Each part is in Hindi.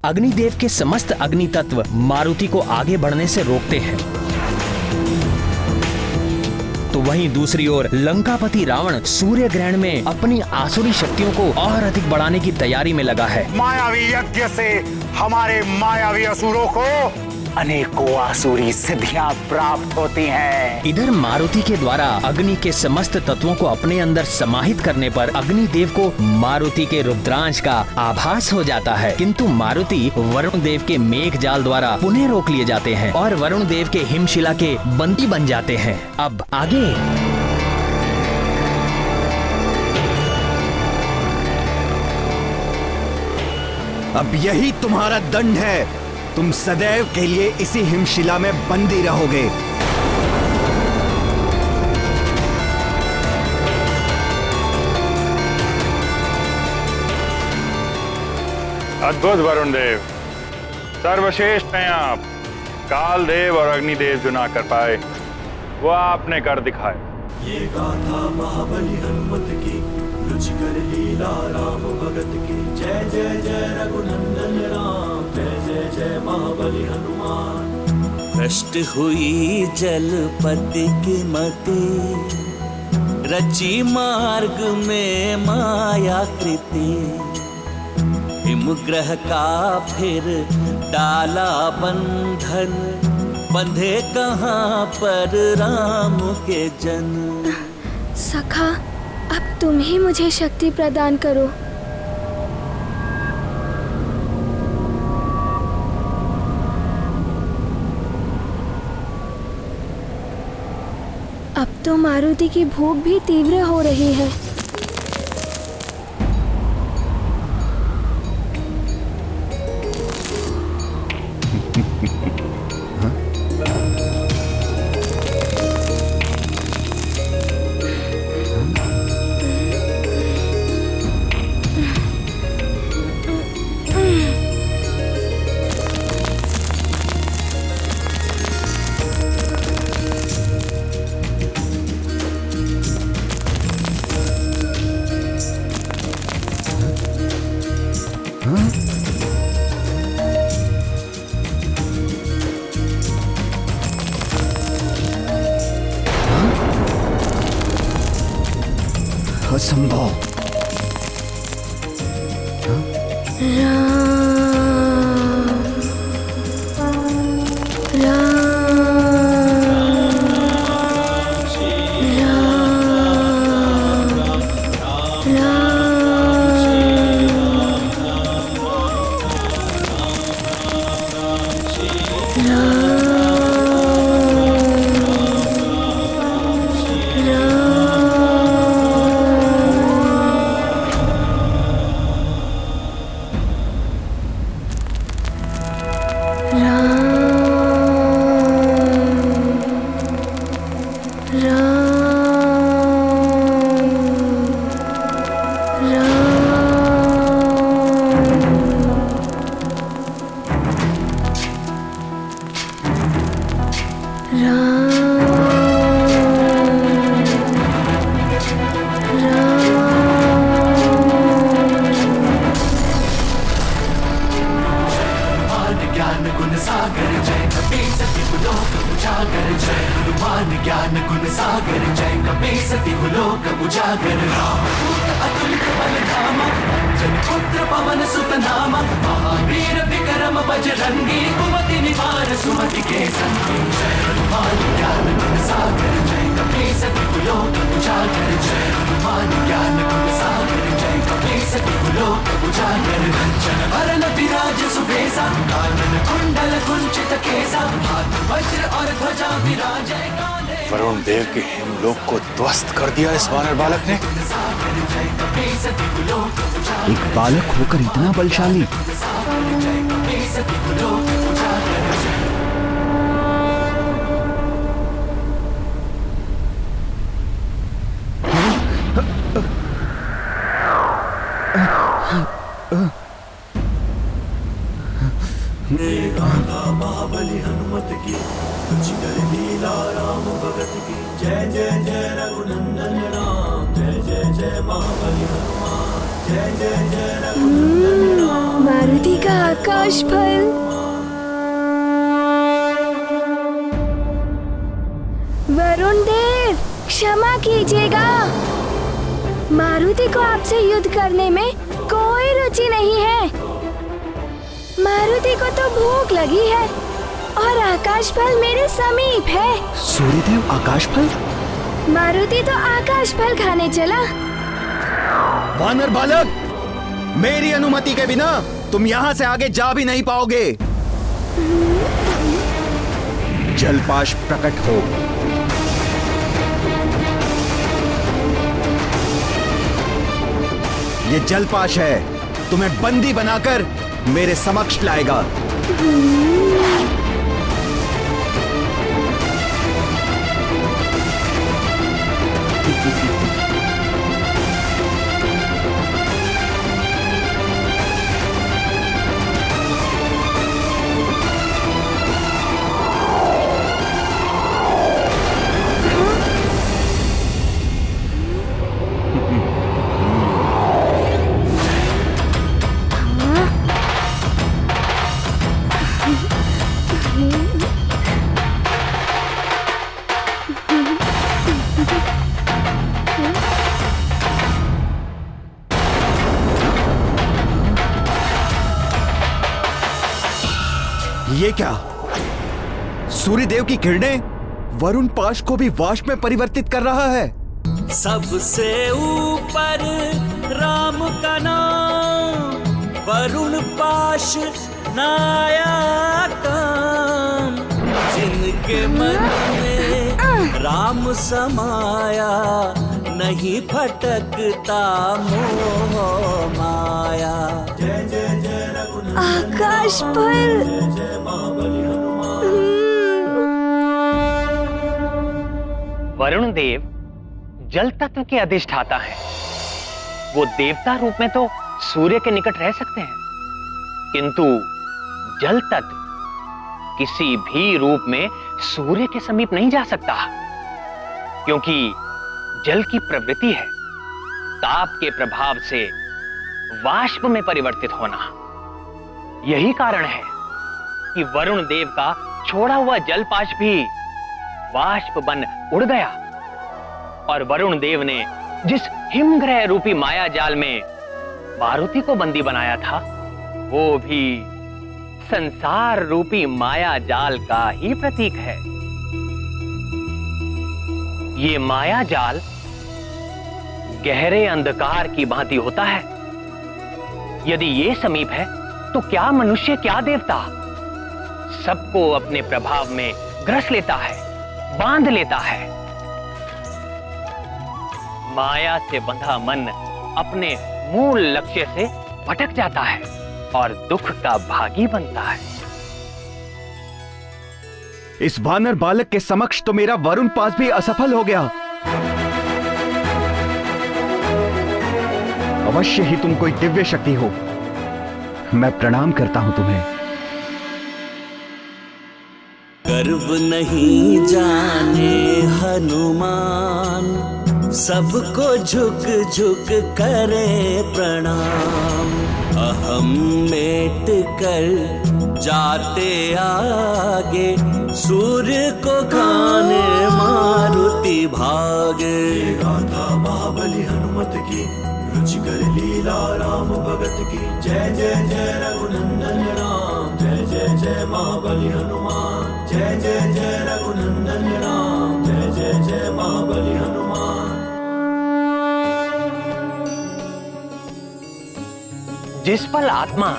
अग्निदेव के समस्त अग्नि तत्व मारुति को आगे बढ़ने से रोकते हैं। तो वहीं दूसरी ओर लंकापति रावण सूर्य ग्रहण में अपनी आसुरी शक्तियों को और अधिक बढ़ाने की तैयारी में लगा है। मायावी यज्ञ से हमारे मायावी असुरों को अनेकों आसुरी सिद्धियां प्राप्त होती हैं। इधर मारुति के द्वारा अग्नि के समस्त तत्वों को अपने अंदर समाहित करने पर अग्निदेव को मारुति के रुद्रांश का आभास हो जाता है, किंतु मारुति वरुण देव के मेघ जाल द्वारा पुनः रोक लिए जाते हैं और वरुण देव के हिमशिला के बंदी बन जाते हैं। अब आगे अब यही तुम्हारा दंड है। तुम सदैव के लिए इसी हिमशिला में बंदी रहोगे। अद्भुत वरुण देव, सर्वश्रेष्ठ हैं आप। काल देव और अग्निदेव जो ना कर पाए वो आपने कर दिखाए। ये गाथा महाबली हनुमत की, रुचिकर लीला राम भगत की। जय जय जय रघुनंदन राम, जय जय जय महाबली हनुमान। भ्रष्ट हुई जलपति की मति, रची मार्ग में माया कृति। हिमग्रह का फिर डाला बंधन, बंधे कहाँ पर राम के जन। सखा, अब तुम ही मुझे शक्ति प्रदान करो। अब तो मारुति की भूख भी तीव्र हो रही है। असंभव। वरुण देव के हिमलोक को ध्वस्त कर दिया इस वानर बालक ने। एक बालक होकर इतना बलशाली। महाबली हनुमत की, रुचिकर लीला राम भगत की। जय जय जय रघुनंदन राम, जय जय जय महाबली हनुमान। जय जय जय रघुनंदन राम। मारुति का आकाश फल। वरुण देव, क्षमा कीजिएगा। मारुति को आपसे युद्ध करने में कोई रुचि नहीं है। मारुति को तो भूख लगी है और आकाश फल मेरे समीप है। सूर्यदेव आकाश फल? मारुति तो आकाश फल खाने चला। वानर बालक, मेरी अनुमति के बिना तुम यहाँ से आगे जा भी नहीं पाओगे। जलपाश प्रकट हो। ये जलपाश है, तुम्हें बंदी बनाकर मेरे समक्ष लाएगा। ये क्या? सूर्यदेव की किरणें वरुण पाश को भी वाष्प में परिवर्तित कर रहा है। सबसे ऊपर राम का नाम, वरुण पाश नया काम। जिनके मन में राम समाया, नहीं भटकता मोह माया। जय जय जय रघुनंदन आकाश फल। जय महाबली हनुमान। वरुण देव जल तत्व के अधिष्ठाता हैं। वो देवता रूप में तो सूर्य के निकट रह सकते हैं, किंतु जल तत्व किसी भी रूप में सूर्य के समीप नहीं जा सकता, क्योंकि जल की प्रवृत्ति है ताप के प्रभाव से वाष्प में परिवर्तित होना। यही कारण है कि वरुण देव का छोड़ा हुआ जलपाश भी वाष्प बन उड़ गया और वरुण देव ने जिस हिमग्रह रूपी माया जाल में मारुति को बंदी बनाया था, वो भी संसार रूपी माया जाल का ही प्रतीक है। ये माया जाल गहरे अंधकार की भांति होता है। यदि ये समीप है तो क्या मनुष्य क्या देवता, सबको अपने प्रभाव में ग्रस लेता है, बांध लेता है। माया से बंधा मन अपने मूल लक्ष्य से भटक जाता है और दुख का भागी बनता है। इस वानर बालक के समक्ष तो मेरा वरुण पास भी असफल हो गया। अवश्य ही तुम कोई दिव्य शक्ति हो। मैं प्रणाम करता हूं तुम्हें। गर्व नहीं जाने हनुमान, सबको झुक झुक करे प्रणाम। अहम मेट कर जाते आगे, सूर्य को खाने मारुति भागे। गाथा महाबली हनुमत की, रुचिकर लीला राम भगत की। जय जय जय रघुनंदन राम, जय जय जय महाबली हनुमान। जय जय जय रघुनंदन राम, जय जय जय महाबली हनुमान। जिस पल आत्मा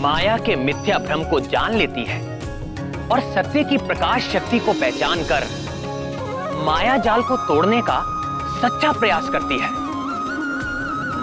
माया के मिथ्या भ्रम को जान लेती है और सत्य की प्रकाश शक्ति को पहचान कर माया जाल को तोड़ने का सच्चा प्रयास करती है,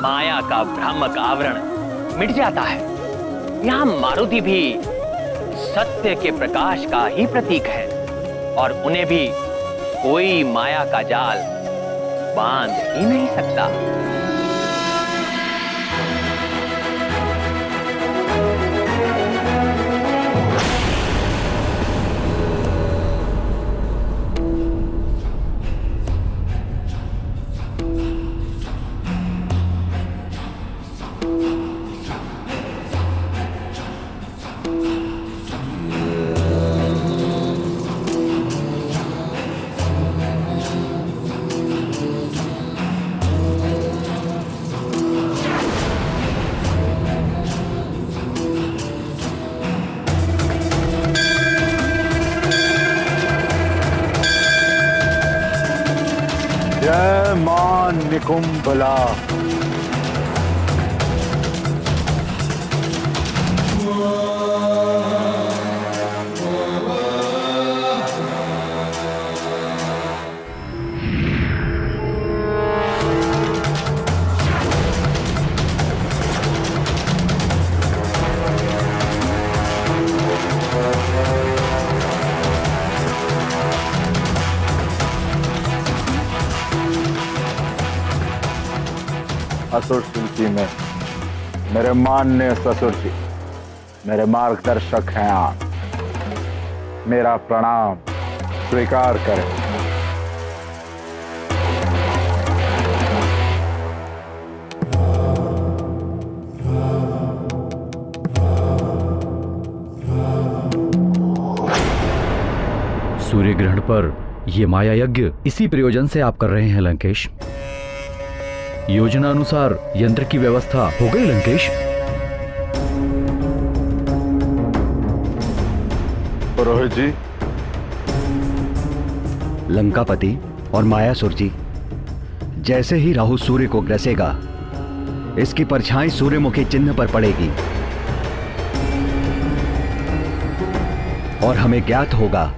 माया का भ्रामक आवरण मिट जाता है। यहां मारुति भी सत्य के प्रकाश का ही प्रतीक है और उन्हें भी कोई माया का जाल बांध ही नहीं सकता। महानिकुंभला। असुर जी में मेरे माननीय ससुर जी मेरे मार्गदर्शक हैं आप, मेरा प्रणाम स्वीकार करें। सूर्य ग्रहण पर यह माया यज्ञ इसी प्रयोजन से आप कर रहे हैं लंकेश। योजना अनुसार यंत्र की व्यवस्था हो गई लंकेश? पुरोहित जी। लंकापति और मायासुर जी, जैसे ही राहु सूर्य को ग्रसेगा इसकी परछाई सूर्यमुखी चिन्ह पर पड़ेगी और हमें ज्ञात होगा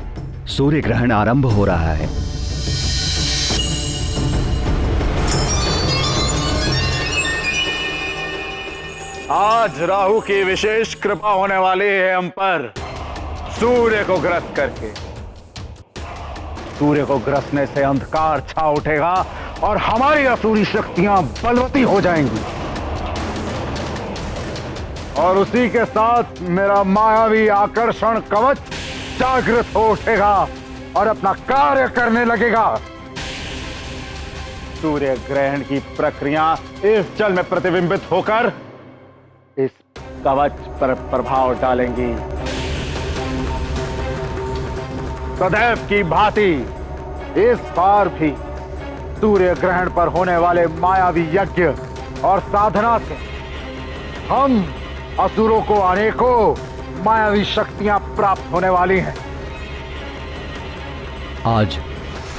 सूर्य ग्रहण आरंभ हो रहा है। आज राहु की विशेष कृपा होने वाली है हम पर, सूर्य को ग्रस्त करके। सूर्य को ग्रसने से अंधकार छा उठेगा और हमारी असुरी शक्तियां बलवती हो जाएंगी और उसी के साथ मेरा मायावी आकर्षण कवच जागृत हो उठेगा और अपना कार्य करने लगेगा। सूर्य ग्रहण की प्रक्रिया इस जल में प्रतिबिंबित होकर इस कवच पर प्रभाव डालेंगी। सदैव की भांति इस बार भी सूर्य ग्रहण पर होने वाले मायावी यज्ञ और साधना से हम असुरों को अनेकों मायावी शक्तियां प्राप्त होने वाली हैं। आज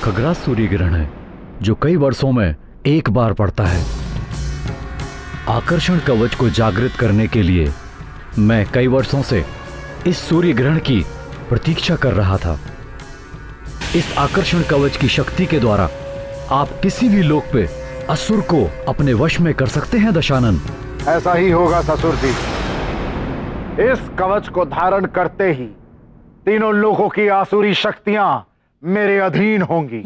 खगरा सूर्य ग्रहण है जो कई वर्षों में एक बार पड़ता है। आकर्षण कवच को जागृत करने के लिए मैं कई वर्षों से इस सूर्य ग्रहण की प्रतीक्षा कर रहा था। इस आकर्षण कवच की शक्ति के द्वारा आप किसी भी लोक पे असुर को अपने वश में कर सकते हैं दशानन। ऐसा ही होगा ससुर जी। इस कवच को धारण करते ही तीनों लोगों की आसुरी शक्तियां मेरे अधीन होंगी।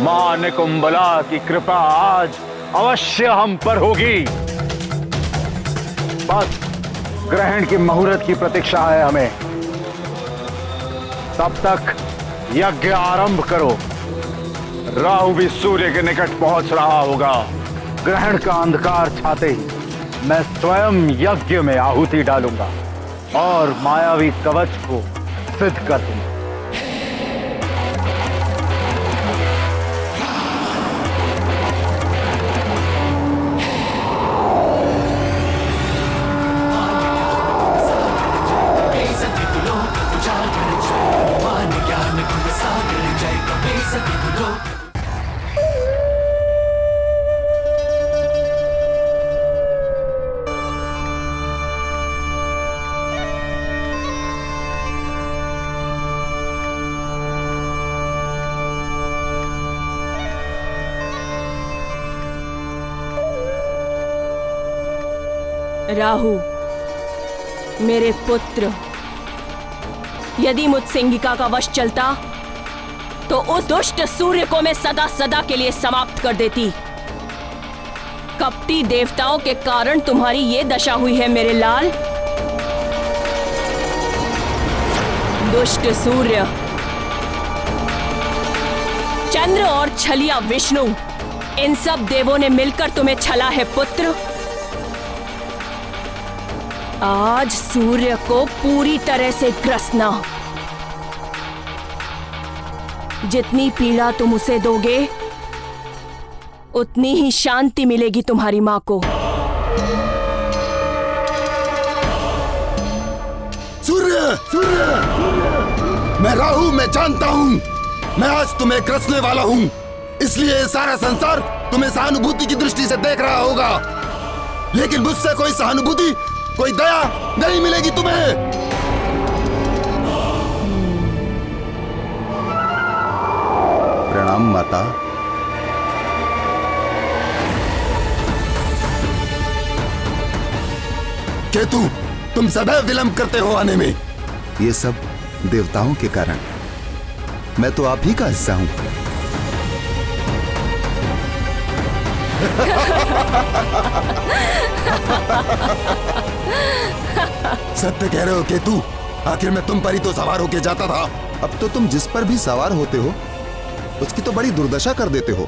मां निकुंभला की कृपा आज अवश्य हम पर होगी। बस ग्रहण की मुहूर्त की प्रतीक्षा है हमें। तब तक यज्ञ आरंभ करो। राहु भी सूर्य के निकट पहुंच रहा होगा। ग्रहण का अंधकार छाते ही मैं स्वयं यज्ञ में आहुति डालूंगा और मायावी कवच को सिद्ध कर दूंगा। राहु, मेरे पुत्र, यदि मुझ सिंहिका का वश चलता तो उस दुष्ट सूर्य को मैं सदा सदा के लिए समाप्त कर देती। कपटी देवताओं के कारण तुम्हारी ये दशा हुई है मेरे लाल। दुष्ट सूर्य, चंद्र और छलिया विष्णु, इन सब देवों ने मिलकर तुम्हें छला है पुत्र। आज सूर्य को पूरी तरह से ग्रसना। जितनी पीड़ा तुम उसे दोगे उतनी ही शांति मिलेगी तुम्हारी मां को। सूर्य, सूर्य, मैं राहु, मैं जानता हूं मैं आज तुम्हें ग्रसने वाला हूँ, इसलिए सारा संसार तुम्हें सहानुभूति की दृष्टि से देख रहा होगा, लेकिन मुझसे कोई सहानुभूति, कोई दया नहीं मिलेगी तुम्हें। प्रणाम माता। केतु, तुम सदैव विलंब करते हो आने में। ये सब देवताओं के कारण। मैं तो आप ही का हिस्सा हूं। सत्य कह रहे हो केतु, आखिर मैं तुम पर ही तो सवार होके जाता था। अब तो तुम जिस पर भी सवार होते हो उसकी तो बड़ी दुर्दशा कर देते हो।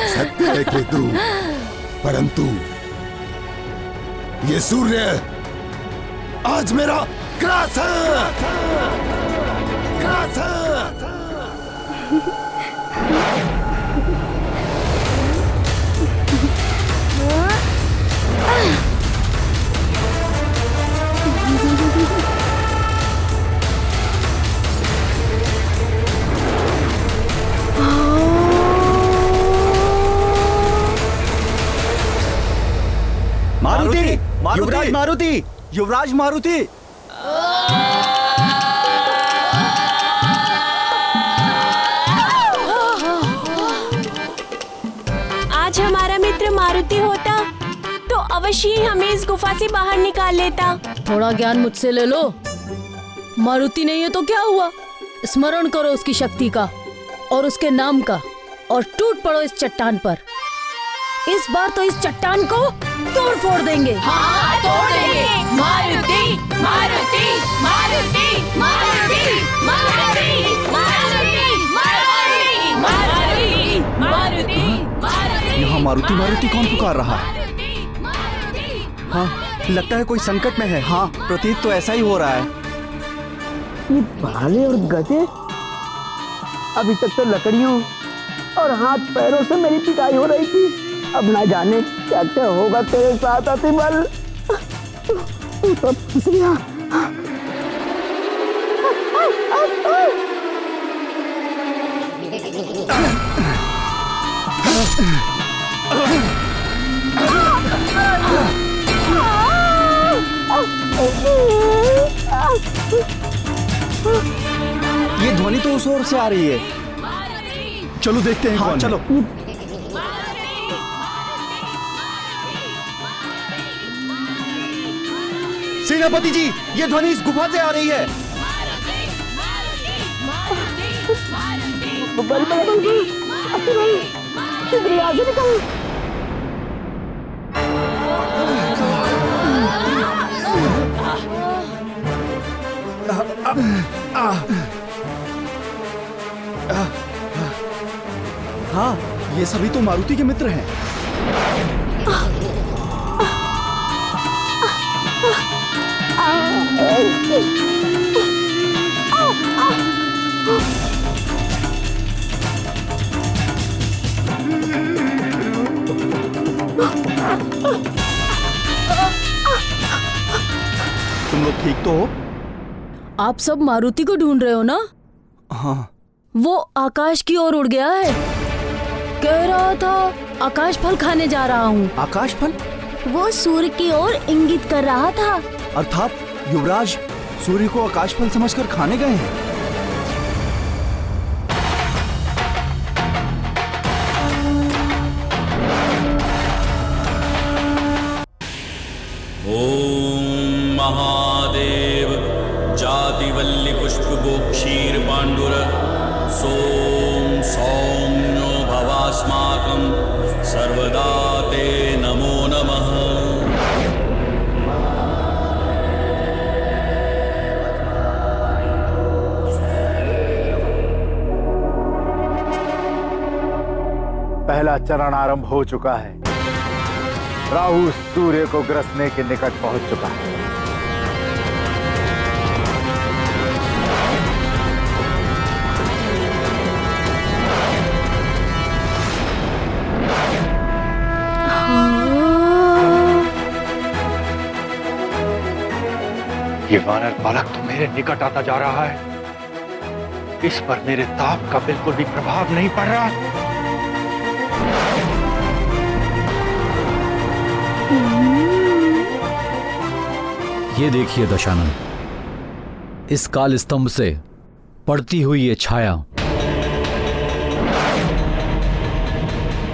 सत्य है केतु, परंतु ये सूर्य आज मेरा ग्रास है। ग्रास है। मारुति, युवराज मारुति, युवराज मारुति। आज हमारा मित्र मारुति होता तो अवश्य ही हमें इस गुफा से बाहर निकाल लेता। थोड़ा ज्ञान मुझसे ले लो। मारुति नहीं है तो क्या हुआ, स्मरण करो उसकी शक्ति का और उसके नाम का और टूट पड़ो इस चट्टान पर। इस बार तो इस चट्टान को तोड़ फोड़ देंगे। हाँ, तोड़ देंगे। मारुति, मारुति, मारुति, मारुति, मारुति, मारुति, मारुति, मारुति, मारुति, मारुति। यहाँ मारुति मारुति कौन पुकार रहा है? हाँ, लगता है कोई संकट में है। हाँ, प्रतीत तो ऐसा ही हो रहा है। ये भाले और गधे अभी तक तो लकड़ियों और हाथ पैरों से मेरी पिटाई हो रही थी। अब ना जाने क्या क्या होगा तेरे साथ अतिबल। तू तो फंस गया। ये ध्वनि तो उस ओर से आ रही है। चलो देखते हैं। हाँ, चलो। सेनापति जी, ये ध्वनि इस गुफा से आ रही है। बल बल बल बल आगे निकल। हाँ, ये सभी तो मारुति के मित्र हैं। तुम लोग ठीक तो हो? आप सब मारुति को ढूंढ रहे हो ना? हाँ। वो आकाश की ओर उड़ गया है। कह रहा था आकाश फल खाने जा रहा हूँ। आकाश फल? वो सूर्य की ओर इंगित कर रहा था। अर्थात युवराज सूर्य को आकाश फल समझकर खाने गए हैं। ओम महादेव जातिवल्ली पुष्पगो क्षीर पांडुर सोम सौम्यो भवास्माकं सर्वदा ते नमो नमः। पहला चरण आरंभ हो चुका है। राहु सूर्य को ग्रसने के निकट पहुंच चुका है। ये वानर बालक तो मेरे निकट आता जा रहा है। इस पर मेरे ताप का बिल्कुल भी प्रभाव नहीं पड़ रहा। ये देखिए दशानन, इस काल स्तंभ से पड़ती हुई ये छाया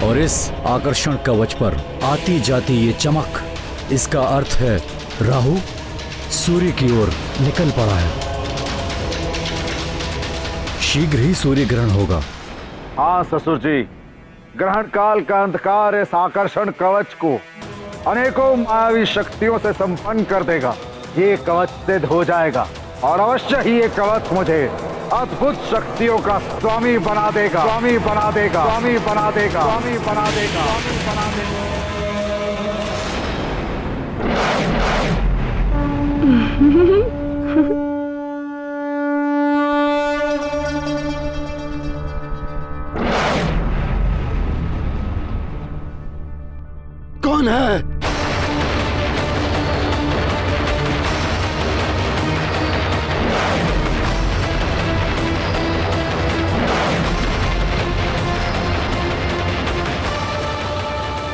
और इस आकर्षण कवच पर आती जाती ये चमक, इसका अर्थ है राहु सूर्य की ओर निकल पड़ा है। शीघ्र ही सूर्य ग्रहण होगा। हाँ ससुर जी, ग्रहण काल का अंधकार इस आकर्षण कवच को अनेकों मायावी शक्तियों से संपन्न कर देगा। ये कवच सिद्ध हो जाएगा और अवश्य ही ये कवच मुझे अद्भुत शक्तियों का स्वामी बना देगा, स्वामी बना देगा, स्वामी बना देगा, स्वामी बना देगा, स्वामी बना देगा। कौन है?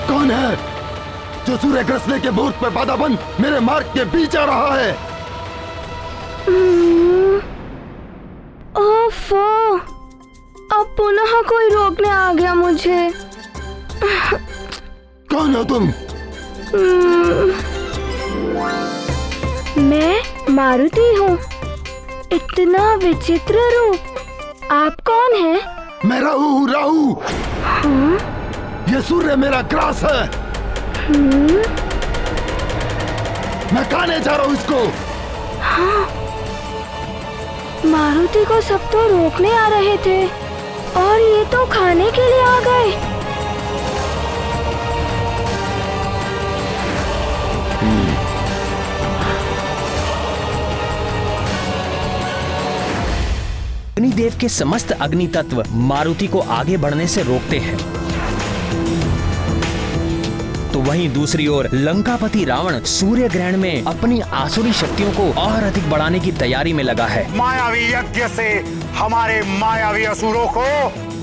कौन है जो सूर्य ग्रसने के मुहूर्त पर बाधाबंद मेरे मार्ग के बीच आ रहा है? ओफो, अब पुनः कोई रोकने आ गया मुझे। कौन हो तुम? मैं मारुति हूँ। इतना विचित्र रूप। आप कौन हैं? मैं राहु हूँ, राहु। हाँ? ये सूर्य मेरा ग्रास है। मैं खाने जा रहा हूँ इसको। हाँ। मारुति को सब तो रोकने आ रहे थे और ये तो खाने के लिए आ गए। अग्निदेव के समस्त अग्नि तत्व मारुति को आगे बढ़ने से रोकते हैं। तो वहीं दूसरी ओर लंकापति रावण सूर्य ग्रहण में अपनी आसुरी शक्तियों को और अधिक बढ़ाने की तैयारी में लगा है। मायावी यज्ञ से हमारे मायावी असुरों को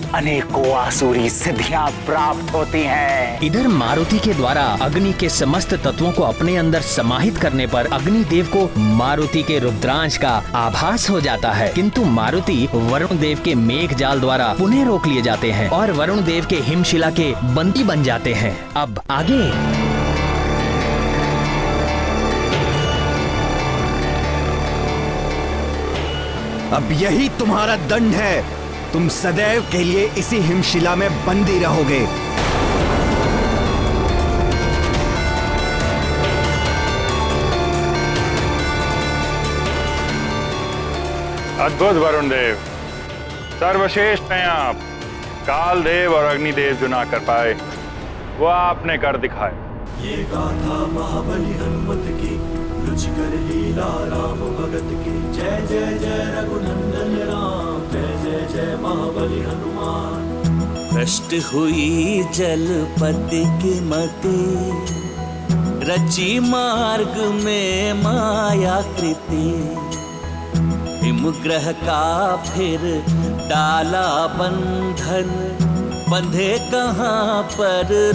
अनेकों आसुरी सिद्धियां प्राप्त होती हैं। इधर मारुति के द्वारा अग्नि के समस्त तत्वों को अपने अंदर समाहित करने पर अग्निदेव को मारुति के रुद्रांश का आभास हो जाता है, किंतु मारुति वरुण देव के मेघ जाल द्वारा पुनः रोक लिए जाते हैं और वरुण देव के हिमशिला के बंदी बन जाते हैं। अब आगे अब यही तुम्हारा दंड है। तुम सदैव के लिए इसी हिमशिला में बंदी रहोगे। अद्भुत वरुण देव, सर्वश्रेष्ठ हैं आप। काल देव और अग्निदेव जो ना कर पाए वो आपने कर दिखाए। ये गाथा महाबली हनुमत की, रुचिकर लीला राम भगत की। जय जय जय रघुनंदन राम, जय जय जय महाबली हनुमान। भ्रष्ट हुई जलपति की मति, रची मार्ग में माया कृति। हिमग्रह का फिर डाला बंधन, बंधे कहाँ पर